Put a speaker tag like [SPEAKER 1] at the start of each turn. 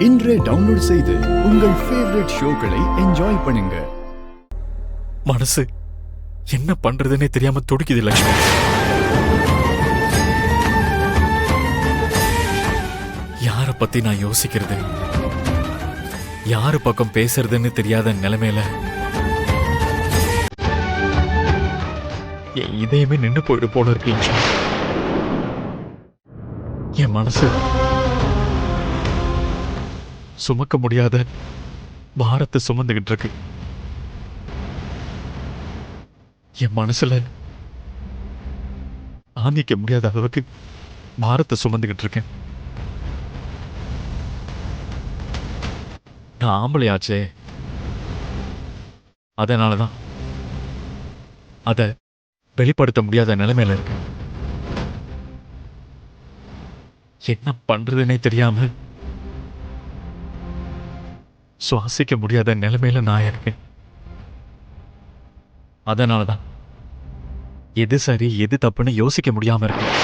[SPEAKER 1] இன்றே டவுன்லோட் செய்து உங்கள் ஃபேவரட் ஷோக்களை என்ஜாய் பண்ணுங்க.
[SPEAKER 2] மனசு என்ன பண்றதுன்னே தெரியாம துடிக்குது லட்சுமி. யார பத்தி நான் யோசிக்கிறது, யாரு பக்கம் பேசுறதுன்னு தெரியாத நிலைமையில என் இதயமே நின்று போயிடு போல இருக்கு. என் மனசு சுமக்க முடியாத பாரத்தை சுமந்துகிட்டு இருக்கு. என் மனசுல ஆந்திக்க முடியாத அளவுக்கு பாரத்தை சுமந்துகிட்டு இருக்கேன். நான் ஆம்பளையாச்சே, அதனாலதான் அதை வெளிப்படுத்த முடியாத நிலைமையில இருக்கேன். என்ன பண்றதுன்னே தெரியாம சுவாசிக்க முடியாத நிலைமையில நான் இருக்கேன். அதனாலதான் எது சரி எது தப்புன்னு யோசிக்க முடியாம இருக்கேன்.